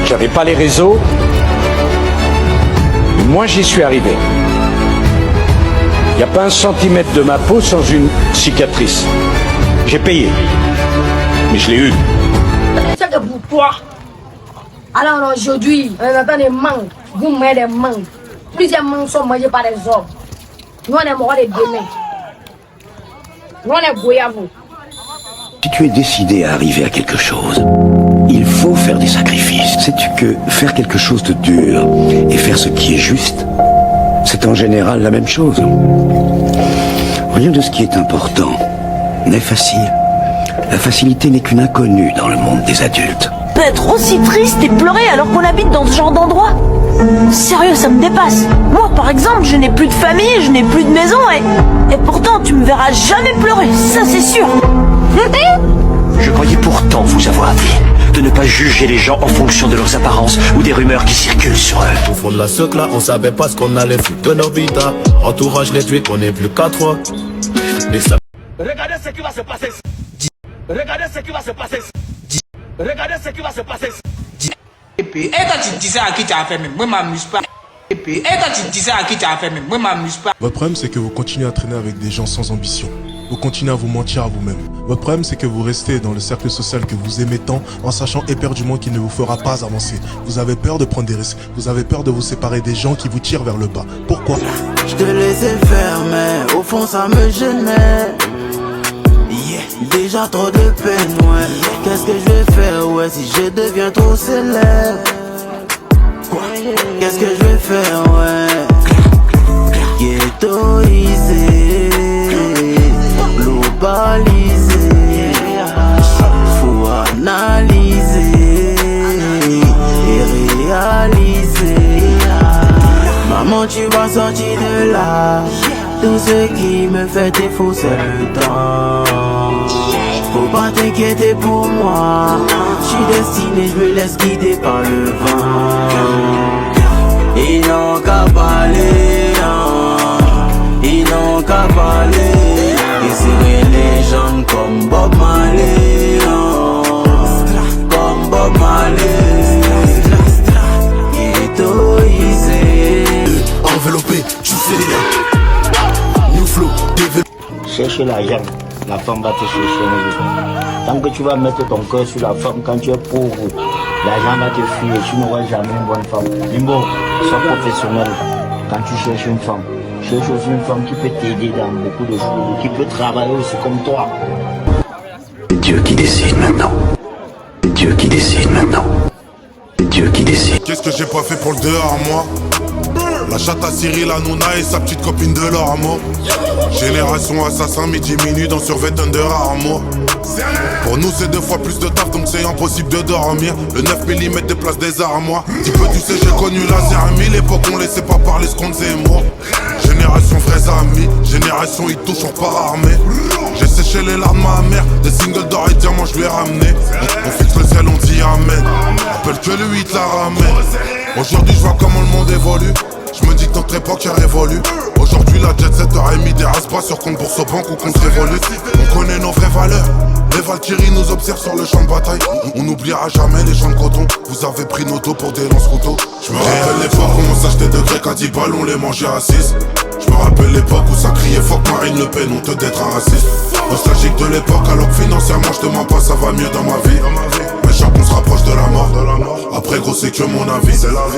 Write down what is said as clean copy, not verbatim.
J'avais pas les réseaux, mais moi j'y suis arrivé. Il n'y a pas un centimètre de ma peau sans une cicatrice. J'ai payé, mais je l'ai eu. C'est que pour toi. Alors aujourd'hui, on entend des mangues, vous mettez des mangues. Plusieurs mangues sont mangées par les hommes. Nous on est morts des demain. Nous on est goyavos. Si tu es décidé à arriver à quelque chose, il faut faire des sacrifices. Sais-tu que faire quelque chose de dur et faire ce qui est juste, c'est en général la même chose. Rien de ce qui est important n'est facile. La facilité n'est qu'une inconnue dans le monde des adultes. Peut être aussi triste et pleurer alors qu'on habite dans ce genre d'endroit. Sérieux, ça me dépasse. Moi, par exemple, je n'ai plus de famille, je n'ai plus de maison et pourtant, tu me verras jamais pleurer, ça c'est sûr. Je croyais pourtant vous avoir dit de ne pas juger les gens en fonction de leurs apparences ou des rumeurs qui circulent sur eux. Au fond de la secla, on savait pas ce qu'on allait foutre de nos vidas. Entourage les tués, on n'est plus qu'à trois. Regardez ce qui va se passer. Regardez ce qui va se passer. Regardez ce qui va se passer. Et puis, quand tu dis ça à qui tu as fait, mais moi, m'amuse pas. Et puis, quand tu dis ça à qui tu as fait, mais moi, m'amuse pas. Votre problème, c'est que vous continuez à traîner avec des gens sans ambition. Vous continuez à vous mentir à vous-même. Votre problème, c'est que vous restez dans le cercle social que vous aimez tant en sachant éperdument qu'il ne vous fera pas avancer. Vous avez peur de prendre des risques. Vous avez peur de vous séparer des gens qui vous tirent vers le bas. Pourquoi? Je te laissais faire, mais au fond, ça me gênait. Déjà trop de peine, ouais. Qu'est-ce que je vais faire, ouais, si je deviens trop célèbre? Qu'est-ce que je vais faire, ouais? Ghettoisé, globalisé, faut analyser et réaliser. Maman, tu vas sortir de là. Tout ce qui me fait défaut, c'est le temps. Faut pas t'inquiéter pour moi. J'suis destiné, je me laisse guider par le vent. Ils n'ont qu'à parler, ils n'ont qu'à parler. Et serrer les gens comme Bob Marley, comme Bob Marley. Ghettoisé, enveloppé, tu sais rien. New flow, développé. Cherche l'argent, la femme va te chercher. Tant que tu vas mettre ton cœur sur la femme, quand tu es pauvre, l'argent va te fuir et tu n'auras jamais une bonne femme. Limbo, sois professionnel. Quand tu cherches une femme, cherche aussi une femme qui peut t'aider dans beaucoup de choses, qui peut travailler aussi comme toi. C'est Dieu qui décide maintenant. C'est Dieu qui décide maintenant. C'est Dieu qui décide. Qu'est-ce que j'ai pas fait pour le dehors, moi? La chatte à Cyril Hanouna et sa petite copine de l'Ormeau. Génération assassin, midi minuit dans Survêt Under Armour. Pour nous c'est 2 fois plus de taf, donc c'est impossible de dormir. Le 9 mm déplace des armoires. Petit peu tu sais j'ai connu la ZRMI. L'époque on laissait pas parler ce qu'on disait moi. Génération vrais amis, génération ils touchent par armée. J'ai séché les larmes à ma mère, des singles d'or et diamants je lui ai ramené. On fixe le ciel, on dit amen. Rappelle que le 8 la ramène. Aujourd'hui je vois comment le monde évolue. Je me dis que notre époque a révolu. Aujourd'hui la jet set aurait mis des rases sur compte bourse au banque ou compte Revolut. On connaît nos vraies valeurs. Les Valkyries nous observent sur le champ de bataille. On n'oubliera jamais les champs de coton. Vous avez pris nos dos pour des lance-couteaux. Je me rappelle l'époque où on s'achetait de grecs à 10 balles, on les mangeait à 6. Je me rappelle l'époque où ça criait fuck Marine Le Pen, honte d'être un raciste. Nostalgique de l'époque alors que financièrement je te mens pas, ça va mieux dans ma vie. Mais chaque on se rapproche de la mort. Après gros c'est que mon avis, c'est la vie.